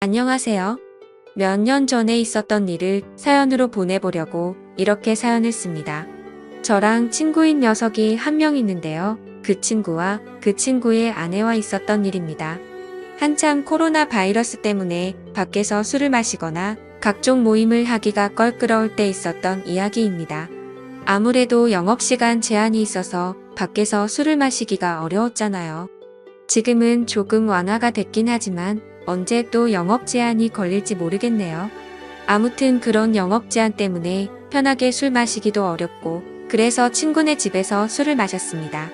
안녕하세요. 몇 년 전에 있었던 일을 사연으로 보내보려고 이렇게 사연을 씁니다. 저랑 친구인 녀석이 한 명 있는데요. 그 친구와 그 친구의 아내와 있었던 일입니다. 한참 코로나 바이러스 때문에 밖에서 술을 마시거나 각종 모임을 하기가 껄끄러울 때 있었던 이야기입니다. 아무래도 영업시간 제한이 있어서 밖에서 술을 마시기가 어려웠잖아요. 지금은 조금 완화가 됐긴 하지만 언제 또 영업 제한이 걸릴지 모르겠네요. 아무튼 그런 영업 제한 때문에 편하게 술 마시기도 어렵고 그래서 친구네 집에서 술을 마셨습니다.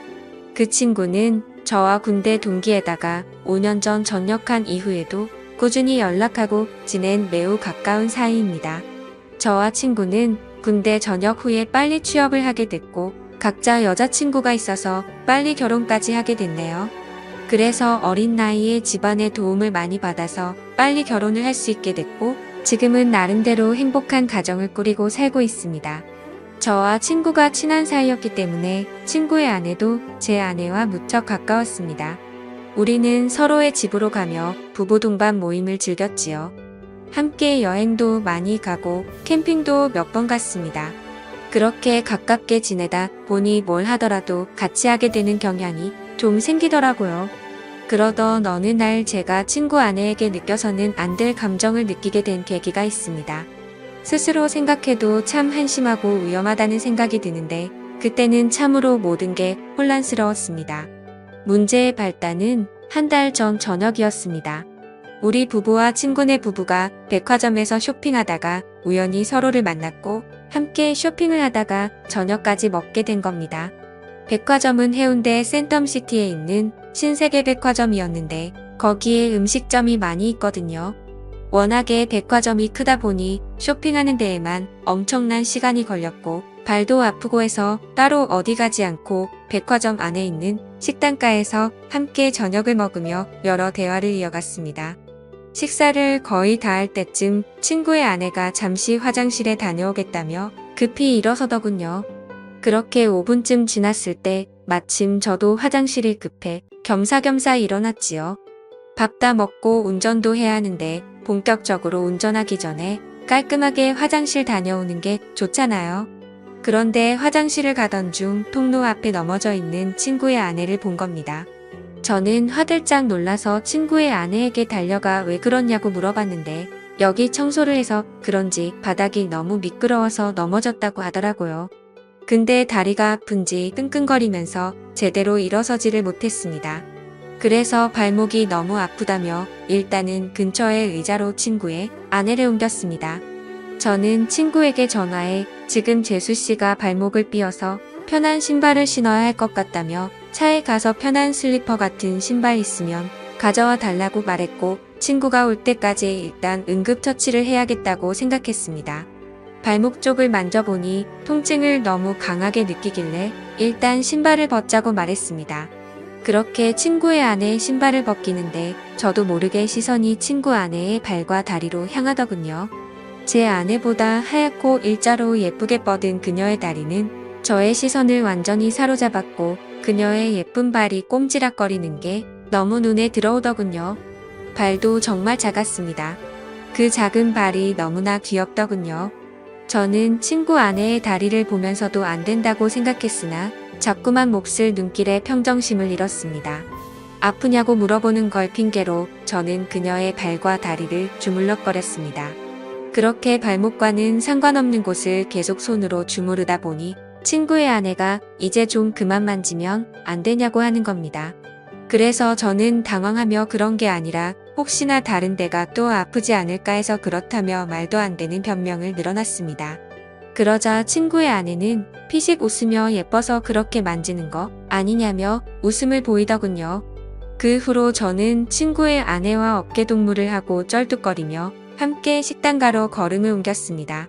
그 친구는 저와 군대 동기에다가 5년 전 전역한 이후에도 꾸준히 연락하고 지낸 매우 가까운 사이입니다. 저와 친구는 군대 전역 후에 빨리 취업을 하게 됐고 각자 여자친구가 있어서 빨리 결혼까지 하게 됐네요. 그래서 어린 나이에 집안의 도움을 많이 받아서 빨리 결혼을 할 수 있게 됐고 지금은 나름대로 행복한 가정을 꾸리고 살고 있습니다. 저와 친구가 친한 사이였기 때문에 친구의 아내도 제 아내와 무척 가까웠습니다. 우리는 서로의 집으로 가며 부부 동반 모임을 즐겼지요. 함께 여행도 많이 가고 캠핑도 몇 번 갔습니다. 그렇게 가깝게 지내다 보니 뭘 하더라도 같이 하게 되는 경향이 좀 생기더라고요. 그러던 어느 날 제가 친구 아내에게 느껴서는 안 될 감정을 느끼게 된 계기가 있습니다. 스스로 생각해도 참 한심하고 위험하다는 생각이 드는데 그때는 참으로 모든 게 혼란스러웠습니다. 문제의 발단은 한 달 전 저녁이었습니다. 우리 부부와 친구네 부부가 백화점에서 쇼핑하다가 우연히 서로를 만났고 함께 쇼핑을 하다가 저녁까지 먹게 된 겁니다. 백화점은 해운대 센텀시티에 있는 신세계백화점이었는데 거기에 음식점이 많이 있거든요. 워낙에 백화점이 크다 보니 쇼핑하는 데에만 엄청난 시간이 걸렸고 발도 아프고 해서 따로 어디 가지 않고 백화점 안에 있는 식당가에서 함께 저녁을 먹으며 여러 대화를 이어갔습니다. 식사를 거의 다 할 때쯤 친구의 아내가 잠시 화장실에 다녀오겠다며 급히 일어서더군요. 그렇게 5분쯤 지났을 때 마침 저도 화장실이 급해 겸사겸사 일어났지요. 밥 다 먹고 운전도 해야 하는데 본격적으로 운전하기 전에 깔끔하게 화장실 다녀오는 게 좋잖아요. 그런데 화장실을 가던 중 통로 앞에 넘어져 있는 친구의 아내를 본 겁니다. 저는 화들짝 놀라서 친구의 아내에게 달려가 왜 그러냐고 물어봤는데 여기 청소를 해서 그런지 바닥이 너무 미끄러워서 넘어졌다고 하더라고요. 근데 다리가 아픈지 끙끙거리면서 제대로 일어서지를 못했습니다. 그래서 발목이 너무 아프다며 일단은 근처의 의자로 친구의 아내를 옮겼습니다. 저는 친구에게 전화해 지금 재수씨가 발목을 삐어서 편한 신발을 신어야 할 것 같다며 차에 가서 편한 슬리퍼 같은 신발 있으면 가져와 달라고 말했고 친구가 올 때까지 일단 응급처치를 해야겠다고 생각했습니다. 발목 쪽을 만져보니 통증을 너무 강하게 느끼길래 일단 신발을 벗자고 말했습니다. 그렇게 친구의 아내의 신발을 벗기는데 저도 모르게 시선이 친구 아내의 발과 다리로 향하더군요. 제 아내보다 하얗고 일자로 예쁘게 뻗은 그녀의 다리는 저의 시선을 완전히 사로잡았고 그녀의 예쁜 발이 꼼지락거리는 게 너무 눈에 들어오더군요. 발도 정말 작았습니다. 그 작은 발이 너무나 귀엽더군요. 저는 친구 아내의 다리를 보면서도 안 된다고 생각했으나 자꾸만 몹쓸 눈길에 평정심을 잃었습니다. 아프냐고 물어보는 걸 핑계로 저는 그녀의 발과 다리를 주물럭거렸습니다. 그렇게 발목과는 상관없는 곳을 계속 손으로 주무르다 보니 친구의 아내가 이제 좀 그만 만지면 안 되냐고 하는 겁니다. 그래서 저는 당황하며 그런 게 아니라 혹시나 다른 데가 또 아프지 않을까 해서 그렇다며 말도 안 되는 변명을 늘어놨습니다. 그러자 친구의 아내는 피식 웃으며 예뻐서 그렇게 만지는 거 아니냐며 웃음을 보이더군요. 그 후로 저는 친구의 아내와 어깨동무를 하고 쩔뚝거리며 함께 식당가로 걸음을 옮겼습니다.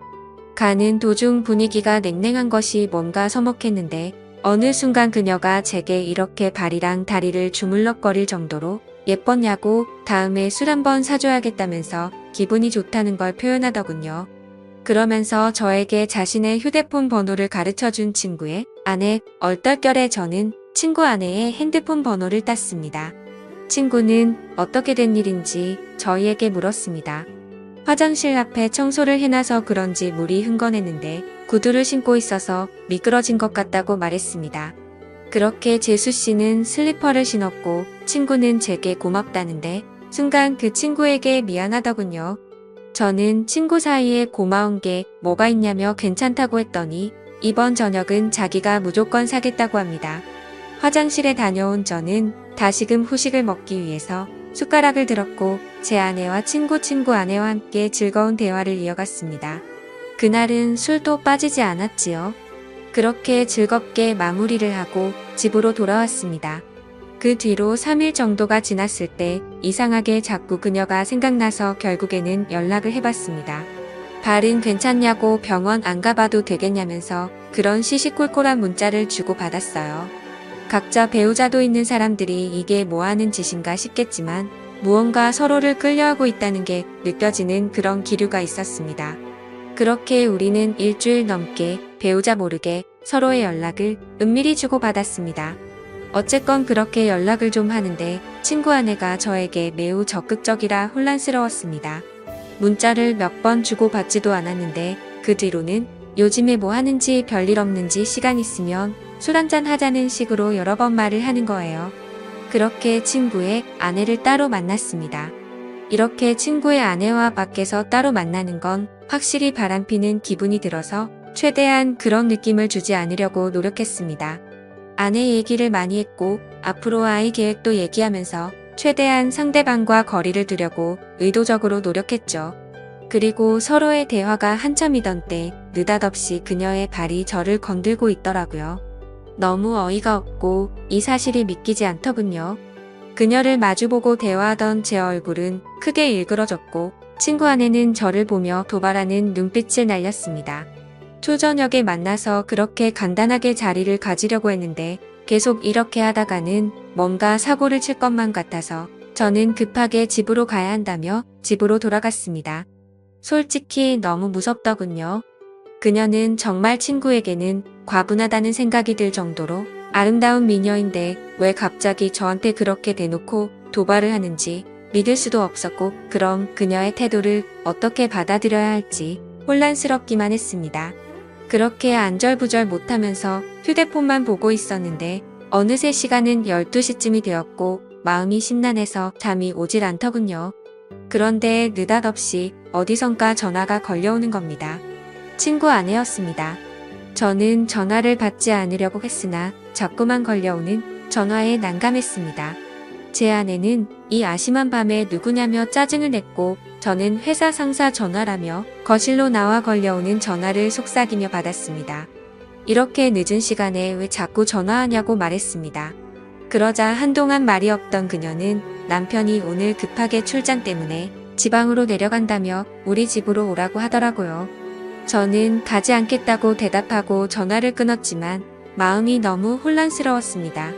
가는 도중 분위기가 냉랭한 것이 뭔가 서먹했는데 어느 순간 그녀가 제게 이렇게 발이랑 다리를 주물럭거릴 정도로 예뻤냐고 다음에 술 한번 사줘야겠다면서 기분이 좋다는 걸 표현하더군요. 그러면서 저에게 자신의 휴대폰 번호를 가르쳐준 친구의 아내 얼떨결에 저는 친구 아내의 핸드폰 번호를 땄습니다. 친구는 어떻게 된 일인지 저희에게 물었습니다. 화장실 앞에 청소를 해놔서 그런지 물이 흥건했는데 구두를 신고 있어서 미끄러진 것 같다고 말했습니다. 그렇게 재수 씨는 슬리퍼를 신었고 친구는 제게 고맙다는데 순간 그 친구에게 미안하더군요. 저는 친구 사이에 고마운 게 뭐가 있냐며 괜찮다고 했더니 이번 저녁은 자기가 무조건 사겠다고 합니다. 화장실에 다녀온 저는 다시금 후식을 먹기 위해서 숟가락을 들었고 제 아내와 친구 아내와 함께 즐거운 대화를 이어갔습니다. 그날은 술도 빠지지 않았지요. 그렇게 즐겁게 마무리를 하고 집으로 돌아왔습니다. 그 뒤로 3일 정도가 지났을 때 이상하게 자꾸 그녀가 생각나서 결국에는 연락을 해봤습니다. 발은 괜찮냐고 병원 안 가봐도 되겠냐면서 그런 시시콜콜한 문자를 주고받았어요. 각자 배우자도 있는 사람들이 이게 뭐하는 짓인가 싶겠지만 무언가 서로를 끌려하고 있다는 게 느껴지는 그런 기류가 있었습니다. 그렇게 우리는 일주일 넘게 배우자 모르게 서로의 연락을 은밀히 주고받았습니다. 어쨌건 그렇게 연락을 좀 하는데 친구 아내가 저에게 매우 적극적이라 혼란스러웠습니다. 문자를 몇 번 주고받지도 않았는데 그 뒤로는 요즘에 뭐 하는지 별일 없는지 시간 있으면 술 한잔 하자는 식으로 여러 번 말을 하는 거예요. 그렇게 친구의 아내를 따로 만났습니다. 이렇게 친구의 아내와 밖에서 따로 만나는 건 확실히 바람피는 기분이 들어서 최대한 그런 느낌을 주지 않으려고 노력했습니다. 아내 얘기를 많이 했고 앞으로 아이 계획도 얘기하면서 최대한 상대방과 거리를 두려고 의도적으로 노력했죠. 그리고 서로의 대화가 한참이던 때 느닷없이 그녀의 발이 저를 건들고 있더라고요. 너무 어이가 없고 이 사실이 믿기지 않더군요. 그녀를 마주보고 대화하던 제 얼굴은 크게 일그러졌고 친구 아내는 저를 보며 도발하는 눈빛을 날렸습니다. 초저녁에 만나서 그렇게 간단하게 자리를 가지려고 했는데 계속 이렇게 하다가는 뭔가 사고를 칠 것만 같아서 저는 급하게 집으로 가야 한다며 집으로 돌아갔습니다. 솔직히 너무 무섭더군요. 그녀는 정말 친구에게는 과분하다는 생각이 들 정도로 아름다운 미녀인데 왜 갑자기 저한테 그렇게 대놓고 도발을 하는지 믿을 수도 없었고 그럼 그녀의 태도를 어떻게 받아들여야 할지 혼란스럽기만 했습니다. 그렇게 안절부절 못하면서 휴대폰만 보고 있었는데 어느새 시간은 12시쯤이 되었고 마음이 심란해서 잠이 오질 않더군요. 그런데 느닷없이 어디선가 전화가 걸려오는 겁니다. 친구 아내였습니다. 저는 전화를 받지 않으려고 했으나 자꾸만 걸려오는 전화에 난감했습니다. 제 아내는 이 아심한 밤에 누구냐며 짜증을 냈고 저는 회사 상사 전화라며 거실로 나와 걸려오는 전화를 속삭이며 받았습니다. 이렇게 늦은 시간에 왜 자꾸 전화하냐고 말했습니다. 그러자 한동안 말이 없던 그녀는 남편이 오늘 급하게 출장 때문에 지방으로 내려간다며 우리 집으로 오라고 하더라고요. 저는 가지 않겠다고 대답하고 전화를 끊었지만 마음이 너무 혼란스러웠습니다.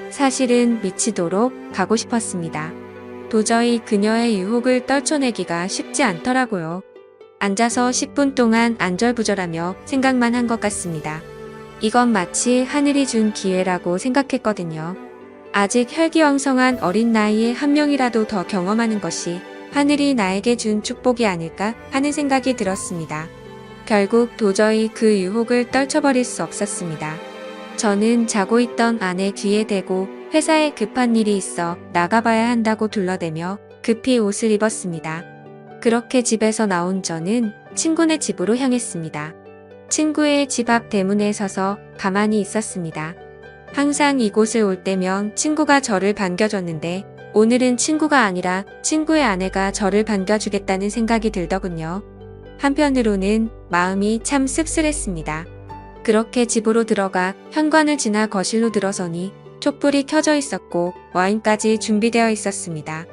사실은 미치도록 가고 싶었습니다. 도저히 그녀의 유혹을 떨쳐내기가 쉽지 않더라고요. 앉아서 10분 동안 안절부절하며 생각만 한 것 같습니다. 이건 마치 하늘이 준 기회라고 생각했거든요. 아직 혈기왕성한 어린 나이에 한 명이라도 더 경험하는 것이 하늘이 나에게 준 축복이 아닐까 하는 생각이 들었습니다. 결국 도저히 그 유혹을 떨쳐버릴 수 없었습니다. 저는 자고 있던 아내 뒤에 대고 회사에 급한 일이 있어 나가봐야 한다고 둘러대며 급히 옷을 입었습니다. 그렇게 집에서 나온 저는 친구네 집으로 향했습니다. 친구의 집 앞 대문에 서서 가만히 있었습니다. 항상 이곳을 올 때면 친구가 저를 반겨줬는데 오늘은 친구가 아니라 친구의 아내가 저를 반겨주겠다는 생각이 들더군요. 한편으로는 마음이 참 씁쓸했습니다. 그렇게 집으로 들어가 현관을 지나 거실로 들어서니 촛불이 켜져 있었고 와인까지 준비되어 있었습니다.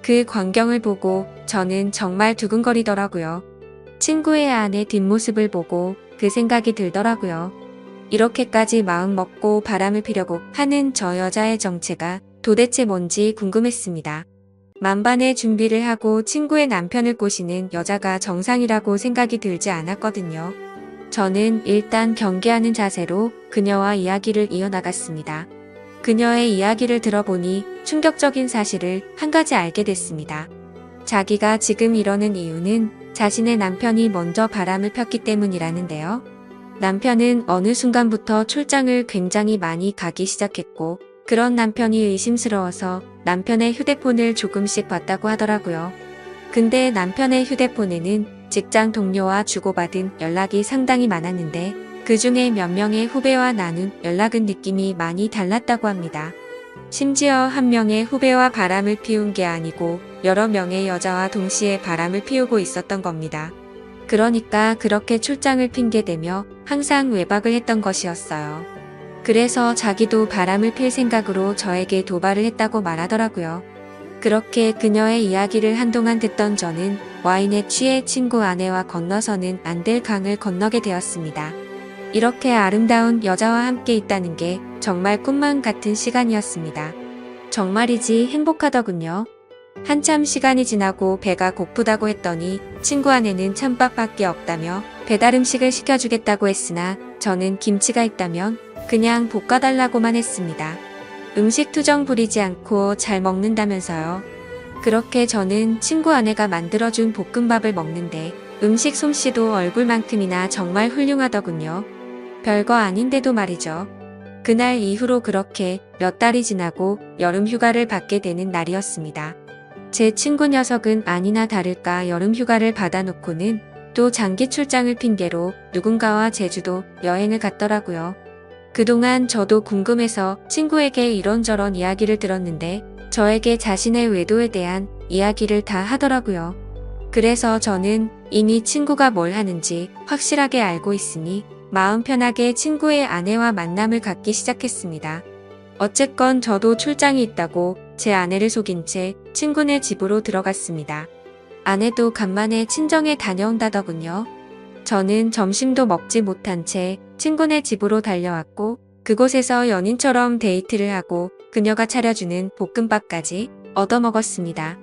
그 광경을 보고 저는 정말 두근거리더라고요. 친구의 아내 뒷모습을 보고 그 생각이 들더라고요. 이렇게까지 마음 먹고 바람을 피려고 하는 저 여자의 정체가 도대체 뭔지 궁금했습니다. 만반의 준비를 하고 친구의 남편을 꼬시는 여자가 정상이라고 생각이 들지 않았거든요. 저는 일단 경계하는 자세로 그녀와 이야기를 이어나갔습니다. 그녀의 이야기를 들어보니 충격적인 사실을 한 가지 알게 됐습니다. 자기가 지금 이러는 이유는 자신의 남편이 먼저 바람을 폈기 때문이라는데요. 남편은 어느 순간부터 출장을 굉장히 많이 가기 시작했고, 그런 남편이 의심스러워서 남편의 휴대폰을 조금씩 봤다고 하더라고요. 근데 남편의 휴대폰에는 직장 동료와 주고받은 연락이 상당히 많았는데 그 중에 몇 명의 후배와 나눈 연락은 느낌이 많이 달랐다고 합니다. 심지어 한 명의 후배와 바람을 피운 게 아니고 여러 명의 여자와 동시에 바람을 피우고 있었던 겁니다. 그러니까 그렇게 출장을 핑계대며 항상 외박을 했던 것이었어요. 그래서 자기도 바람을 필 생각으로 저에게 도발을 했다고 말하더라고요. 그렇게 그녀의 이야기를 한동안 듣던 저는 와인에 취해 친구 아내와 건너서는 안 될 강을 건너게 되었습니다. 이렇게 아름다운 여자와 함께 있다는 게 정말 꿈만 같은 시간이었습니다. 정말이지 행복하더군요. 한참 시간이 지나고 배가 고프다고 했더니 친구 아내는 찬밥밖에 없다며 배달 음식을 시켜주겠다고 했으나 저는 김치가 있다면 그냥 볶아달라고만 했습니다. 음식 투정 부리지 않고 잘 먹는다면서요. 그렇게 저는 친구 아내가 만들어준 볶음밥을 먹는데 음식 솜씨도 얼굴만큼이나 정말 훌륭하더군요. 별거 아닌데도 말이죠. 그날 이후로 그렇게 몇 달이 지나고 여름 휴가를 받게 되는 날이었습니다. 제 친구 녀석은 아니나 다를까 여름 휴가를 받아놓고는 또 장기 출장을 핑계로 누군가와 제주도 여행을 갔더라고요. 그동안 저도 궁금해서 친구에게 이런저런 이야기를 들었는데 저에게 자신의 외도에 대한 이야기를 다 하더라고요. 그래서 저는 이미 친구가 뭘 하는지 확실하게 알고 있으니 마음 편하게 친구의 아내와 만남을 갖기 시작했습니다. 어쨌건 저도 출장이 있다고 제 아내를 속인 채 친구네 집으로 들어갔습니다. 아내도 간만에 친정에 다녀온다더군요. 저는 점심도 먹지 못한 채 친구네 집으로 달려왔고 그곳에서 연인처럼 데이트를 하고 그녀가 차려주는 볶음밥까지 얻어먹었습니다.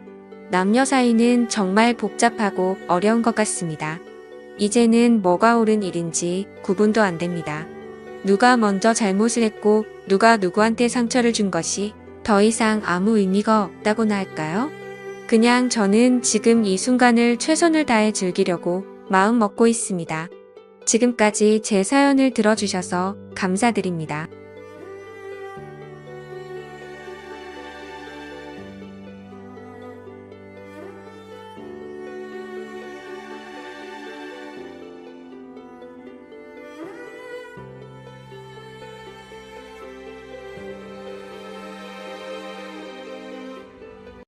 남녀 사이는 정말 복잡하고 어려운 것 같습니다. 이제는 뭐가 옳은 일인지 구분도 안 됩니다. 누가 먼저 잘못을 했고 누가 누구한테 상처를 준 것이 더 이상 아무 의미가 없다고나 할까요? 그냥 저는 지금 이 순간을 최선을 다해 즐기려고 마음 먹고 있습니다. 지금까지 제 사연을 들어주셔서 감사드립니다.